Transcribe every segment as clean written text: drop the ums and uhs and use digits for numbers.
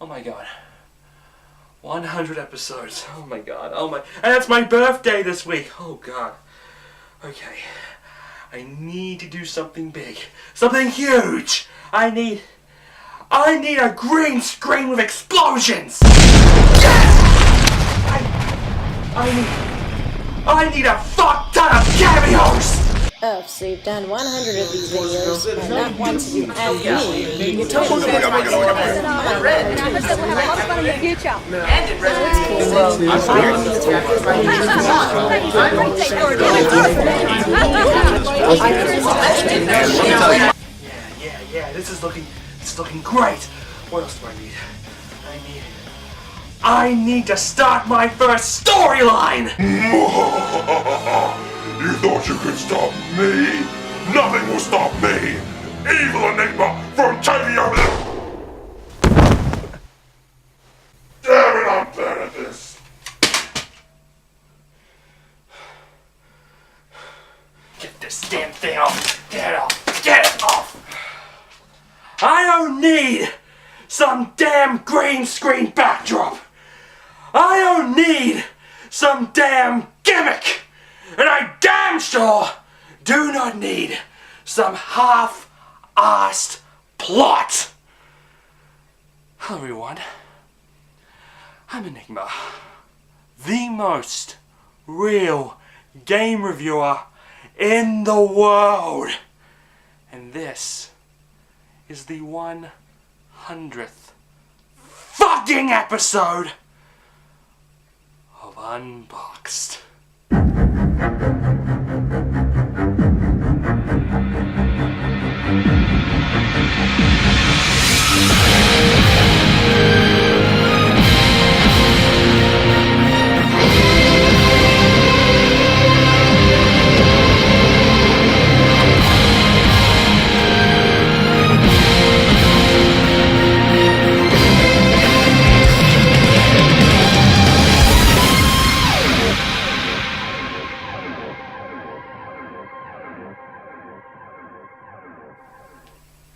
Oh my god. 100 episodes. Oh my god. Oh my. And it's my birthday this week. Oh god. Okay. I need to do something big. Something huge. I need a green screen with explosions. Yes! I need a fuck ton of cameos. Oh, so you've done 100 of these videos, and not once have you asked me. You told me That's cool. Yeah, this is looking great. What else do I need? I need to start my first storyline! You thought you could stop me? Nothing will stop me! Evil Enigma from taking over the... Damn it, I'm bad at this! Get this damn thing off! Get it off! Get it off! I don't need some damn green screen backdrop! I don't need some damn gimmick! And I damn sure do not need some half-assed plot! Hello everyone, I'm Enigma, the most real game reviewer in the world. And this is the 100th fucking episode of Unboxed.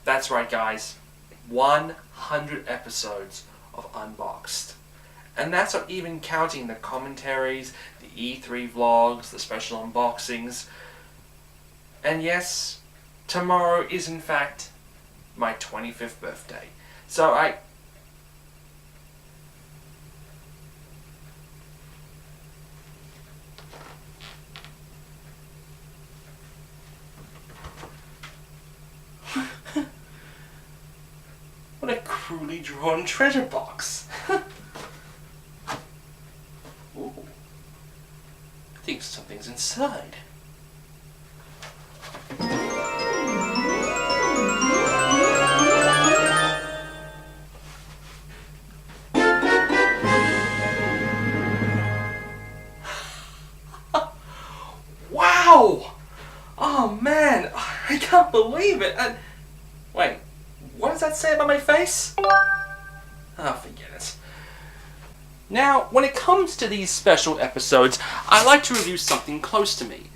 That's right guys, 100 episodes of Unboxed. And that's not even counting the commentaries, the E3 vlogs, the special unboxings. And yes, tomorrow is in fact my 25th birthday. So what a crudely drawn treasure box. Ooh. I think something's inside. Wow! Oh man, I can't believe it. Wait. What does that say about my face? Oh, forget it. Now, when it comes to these special episodes, I like to review something close to me.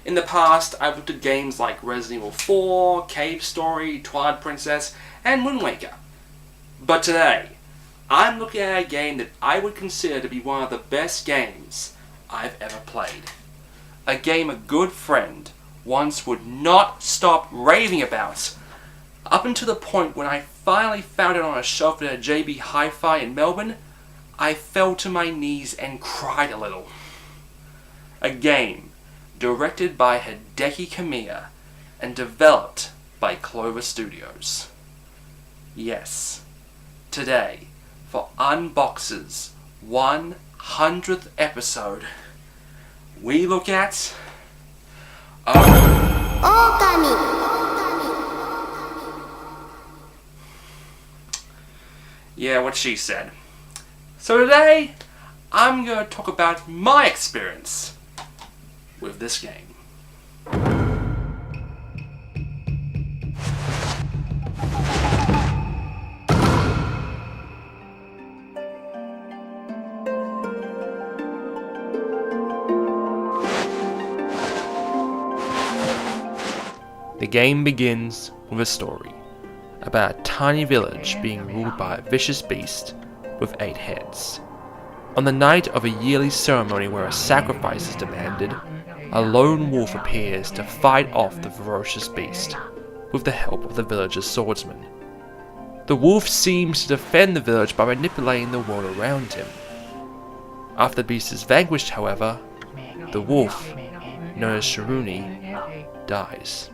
In the past, I've looked at games like Resident Evil 4, Cave Story, Twilight Princess, and Wind Waker. But today, I'm looking at a game that I would consider to be one of the best games I've ever played. A game a good friend once would not stop raving about. Up until the point when I finally found it on a shelf at a JB Hi-Fi in Melbourne, I fell to my knees and cried a little. A game directed by Hideki Kamiya and developed by Clover Studios. Yes, today, for Unboxed's 100th episode, we look at Okami! Yeah, what she said. So today, I'm going to talk about my experience with this game. The game begins with a story. about a tiny village being ruled by a vicious beast with 8 heads. On the night of a yearly ceremony where a sacrifice is demanded, a lone wolf appears to fight off the ferocious beast, with the help of the village's swordsman. The wolf seems to defend the village by manipulating the world around him. After the beast is vanquished, however, the wolf, known as s3e26, dies.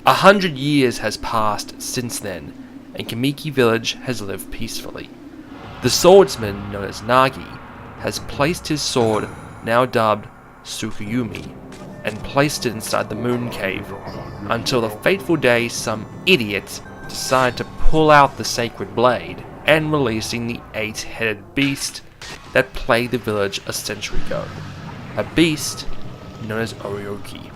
A 100 years has passed since then, and Kamiki village has lived peacefully. The swordsman, known as Nagi, has placed his sword, now dubbed Tsukuyumi, and placed it inside the moon cave, until the fateful day some idiot decided to pull out the sacred blade and releasing the 8-headed beast that plagued the village a century ago. A beast known as Orioki.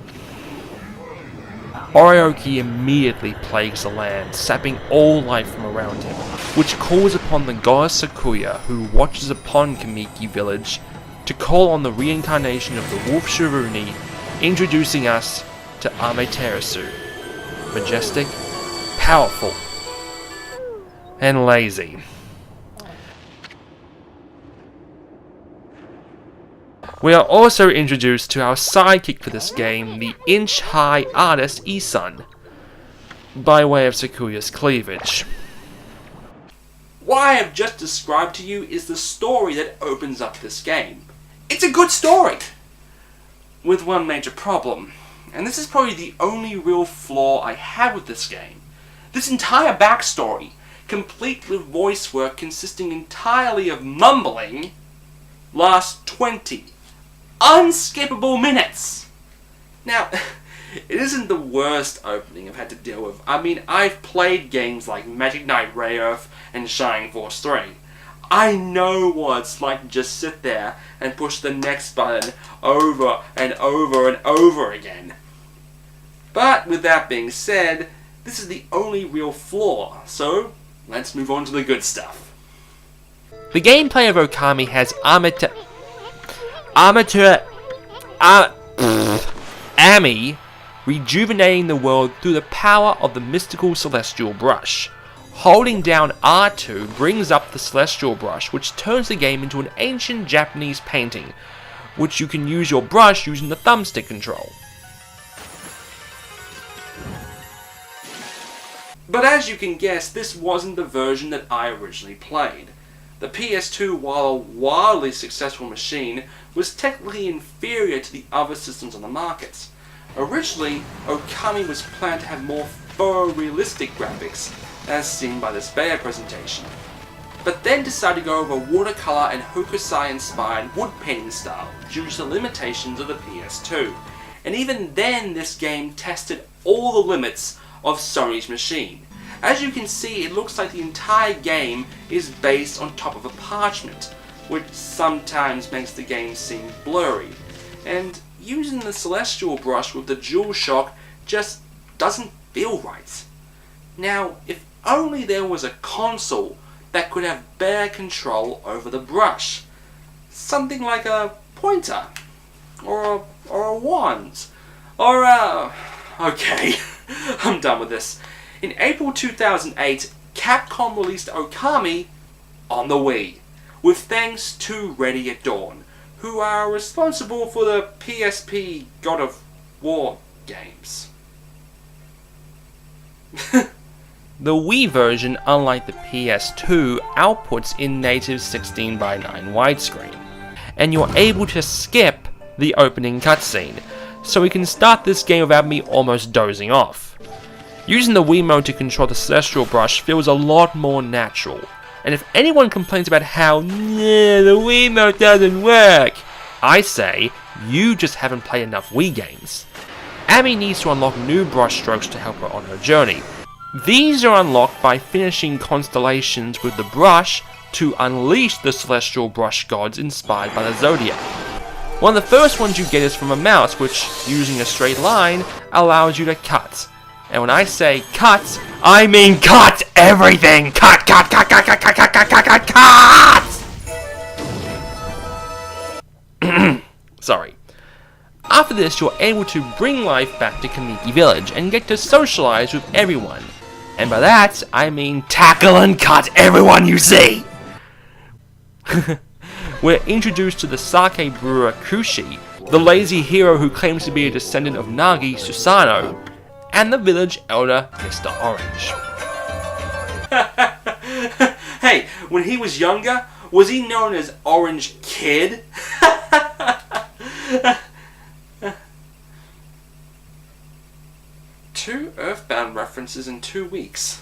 Orioki immediately plagues the land, sapping all life from around him, which calls upon the goddess Sakuya, who watches upon Kamiki village, to call on the reincarnation of the wolf s3e26, introducing us to Amaterasu. Majestic, powerful, and lazy. We are also introduced to our sidekick for this game, the inch-high artist Isun, by way of Sakuya's cleavage. What I have just described to you is the story that opens up this game. It's a good story, with one major problem, and this is probably the only real flaw I have with this game. This entire backstory, complete with voice work consisting entirely of mumbling, lasts 20 unskippable minutes. Now, it isn't the worst opening I've had to deal with. I mean, I've played games like Magic Knight Rayearth and Shining Force 3. I know what it's like to just sit there and push the next button over and over and over again. But with that being said, this is the only real flaw, so let's move on to the good stuff. The gameplay of Okami has Ami rejuvenating the world through the power of the mystical celestial brush. Holding down R2 brings up the celestial brush, which turns the game into an ancient Japanese painting, which you can use your brush using the thumbstick control. But as you can guess, this wasn't the version that I originally played. The PS2, while a wildly successful machine, was technically inferior to the other systems on the market. Originally, Okami was planned to have more photorealistic graphics, as seen by this beta presentation, but then decided to go over watercolor and hokusai-inspired wood painting style due to the limitations of the PS2. And even then, this game tested all the limits of Sony's machine. As you can see, it looks like the entire game is based on top of a parchment, which sometimes makes the game seem blurry. And using the celestial brush with the DualShock just doesn't feel right. Now, if only there was a console that could have better control over the brush. Something like a pointer, or a wand, or a... Okay, I'm done with this. In April 2008, Capcom released Okami on the Wii, with thanks to Ready at Dawn, who are responsible for the PSP God of War games. The Wii version, unlike the PS2, outputs in native 16:9 widescreen, and you're able to skip the opening cutscene, so we can start this game without me almost dozing off. Using the Wiimote to control the celestial brush feels a lot more natural, and if anyone complains about how the Wiimote doesn't work, I say you just haven't played enough Wii games. Ami needs to unlock new brush strokes to help her on her journey. These are unlocked by finishing constellations with the brush to unleash the celestial brush gods inspired by the zodiac. One of the first ones you get is from a mouse, which, using a straight line, allows you to cut. And when I say cut, I mean cut everything! Cut, cut, cut, cut, cut, cut, cut, cut, cut, cut, cut! Sorry. After this, you're able to bring life back to Kaneki Village and get to socialize with everyone. And by that, I mean tackle and cut everyone you see! We're introduced to the sake brewer Kushi, the lazy hero who claims to be a descendant of Nagi Susano, and the village elder Mr. Orange. Hey, when he was younger, was he known as Orange Kid? Two Earthbound references in 2 weeks.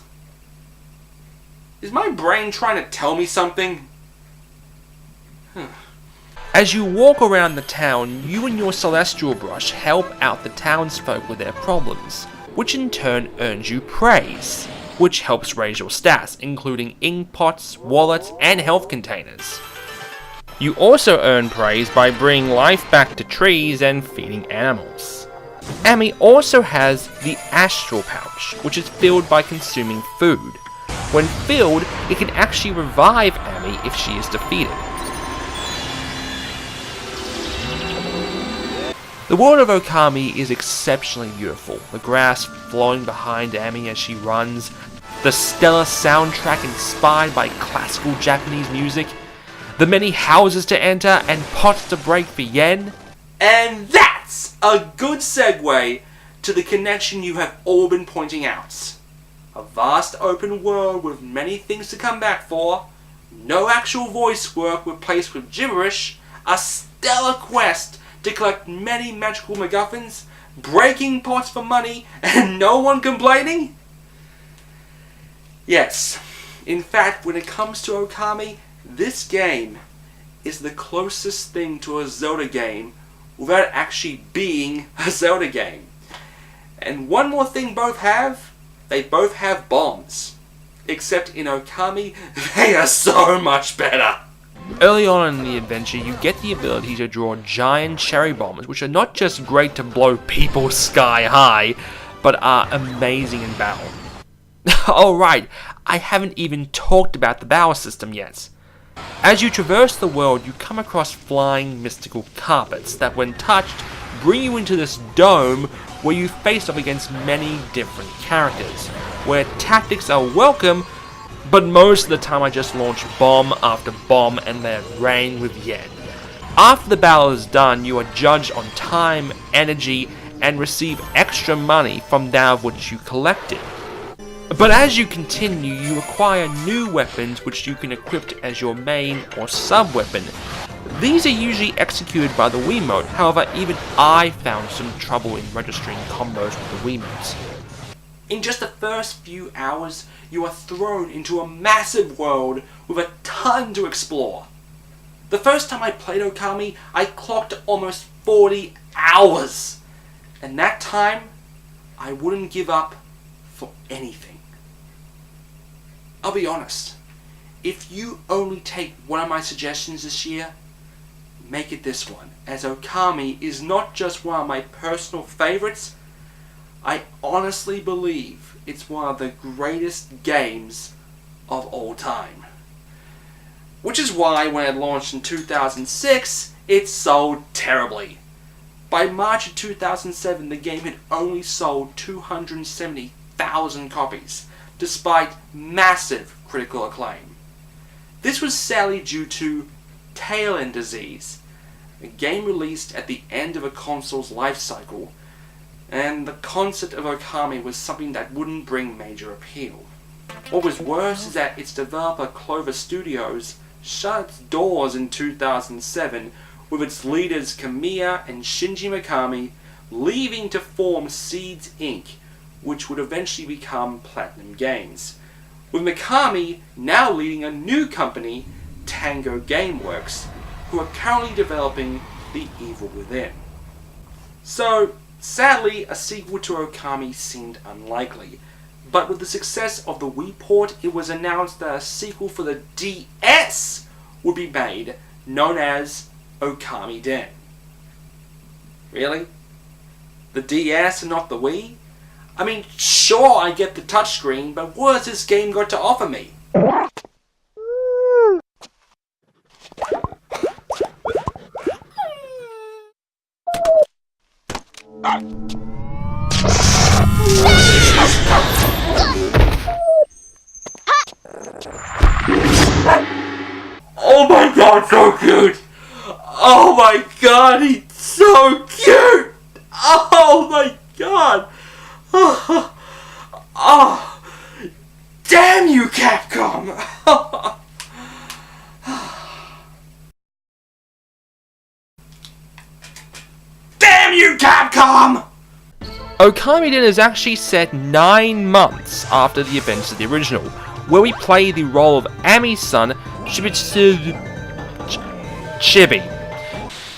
Is my brain trying to tell me something? As you walk around the town, you and your celestial brush help out the townsfolk with their problems, which in turn earns you praise, which helps raise your stats, including ink pots, wallets, and health containers. You also earn praise by bringing life back to trees and feeding animals. Amy also has the Astral Pouch, which is filled by consuming food. When filled, it can actually revive Amy if she is defeated. The world of Okami is exceptionally beautiful, the grass flowing behind Amy as she runs, the stellar soundtrack inspired by classical Japanese music, the many houses to enter and pots to break for yen. And that's a good segue to the connection you have all been pointing out. A vast open world with many things to come back for, no actual voice work replaced with gibberish, a stellar quest to collect many magical MacGuffins, breaking pots for money, and no one complaining? Yes, in fact, when it comes to Okami, this game is the closest thing to a Zelda game without actually being a Zelda game. And one more thing both have, they both have bombs. Except in Okami, they are so much better. Early on in the adventure, you get the ability to draw giant cherry bombs, which are not just great to blow people sky high, but are amazing in battle. Oh right, I haven't even talked about the battle system yet. As you traverse the world, you come across flying mystical carpets that, when touched, bring you into this dome where you face off against many different characters, where tactics are welcome, but most of the time I just launch bomb after bomb and they rain with yen. After the battle is done, you are judged on time, energy, and receive extra money from that of which you collected. But as you continue, you acquire new weapons which you can equip as your main or sub-weapon. These are usually executed by the Wiimote, however even I found some trouble in registering combos with the Wiimotes. In just the first few hours, you are thrown into a massive world with a ton to explore. The first time I played Okami, I clocked almost 40 hours. And that time, I wouldn't give up for anything. I'll be honest, if you only take one of my suggestions this year, make it this one, as Okami is not just one of my personal favorites, I honestly believe it's one of the greatest games of all time. Which is why when it launched in 2006, it sold terribly. By March of 2007, the game had only sold 270,000 copies, despite massive critical acclaim. This was sadly due to tail-end disease, a game released at the end of a console's life cycle, and the concept of Okami was something that wouldn't bring major appeal. What was worse is that its developer Clover Studios shut its doors in 2007, with its leaders Kamiya and Shinji Mikami leaving to form Seeds Inc., which would eventually become Platinum Games, with Mikami now leading a new company, Tango Gameworks, who are currently developing The Evil Within. So, sadly, a sequel to Okami seemed unlikely, but with the success of the Wii port, it was announced that a sequel for the DS would be made, known as Okami Den. Really? The DS and not the Wii? I mean, sure I get the touchscreen, but what has this game got to offer me? Oh my god, so cute! Oh my god, he's so cute! Oh my god! Oh, damn you, Capcom! Damn you, Capcom! Okami is actually set 9 months after the events of the original, where we play the role of Ami's son, Chibi,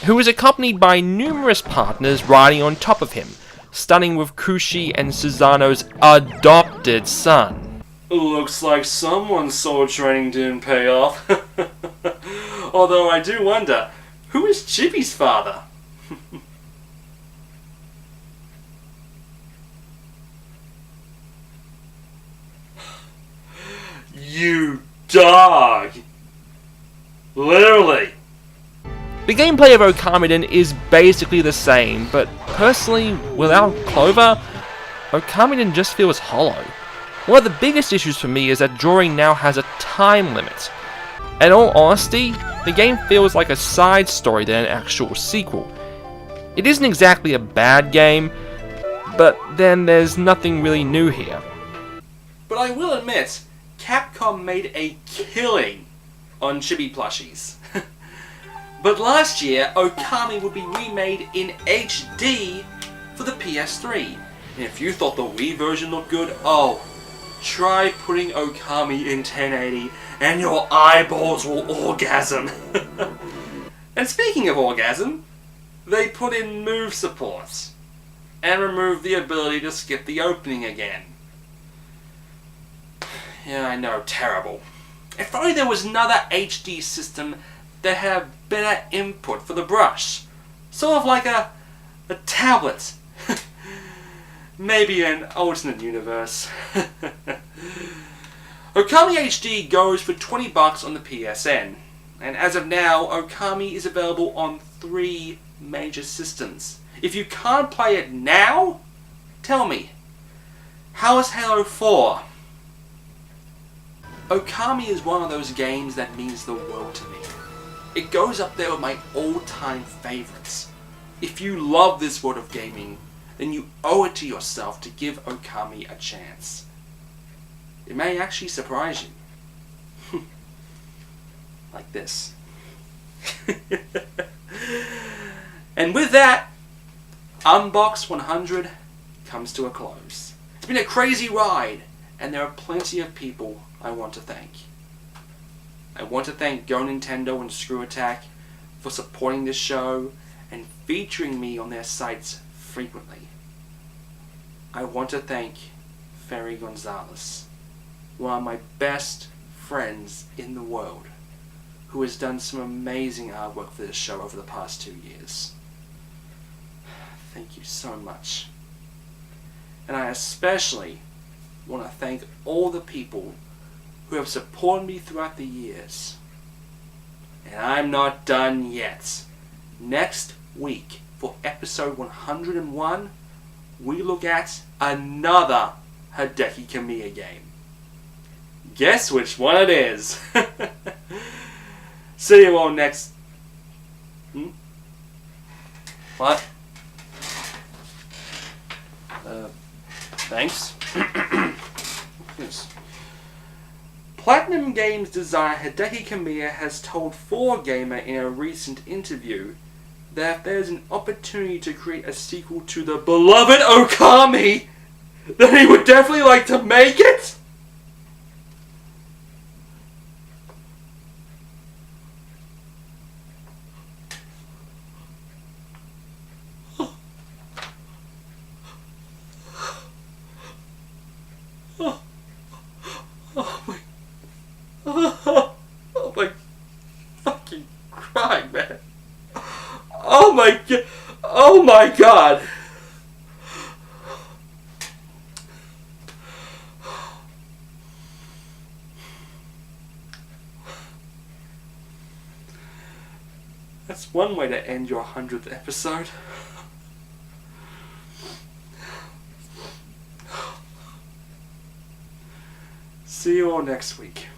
who is accompanied by numerous partners riding on top of him, stunning with Kushi and Susano's adopted son. Looks like someone's soul training didn't pay off. Although I do wonder, who is Chibi's father? You dog! Literally! The gameplay of Okami is basically the same, but personally, without Clover, Okami just feels hollow. One of the biggest issues for me is that drawing now has a time limit. In all honesty, the game feels like a side story than an actual sequel. It isn't exactly a bad game, but then there's nothing really new here. But I will admit, Capcom made a killing on Chibi plushies. But last year, Okami would be remade in HD for the PS3. And if you thought the Wii version looked good, oh, try putting Okami in 1080 and your eyeballs will orgasm. And speaking of orgasm, they put in move support and removed the ability to skip the opening again. Yeah, I know, terrible. If only there was another HD system that had better input for the brush. Sort of like a tablet. Maybe an alternate universe. Okami HD goes for $20 on the PSN. And as of now, Okami is available on 3 major systems. If you can't play it now, tell me, how is Halo 4? Okami is one of those games that means the world to me. It goes up there with my all-time favorites. If you love this world of gaming, then you owe it to yourself to give Okami a chance. It may actually surprise you. Like this. And with that, Unboxed 100 comes to a close. It's been a crazy ride, and there are plenty of people I want to thank. I want to thank Go Nintendo and Screw Attack for supporting this show and featuring me on their sites frequently. I want to thank Ferry Gonzalez, one of my best friends in the world, who has done some amazing artwork for this show over the past 2 years. Thank you so much. And I especially want to thank all the people who have supported me throughout the years. And I'm not done yet. Next week, for episode 101, we look at another Hideki Kamiya game. Guess which one it is? See you all next... What? Thanks. Yes. Platinum Games designer Hideki Kamiya has told 4Gamer in a recent interview that if there's an opportunity to create a sequel to the beloved Okami, then he would definitely like to make it! Oh my fucking crying, man. Oh my god. Oh my god. That's one way to end your 100th episode. See you all next week.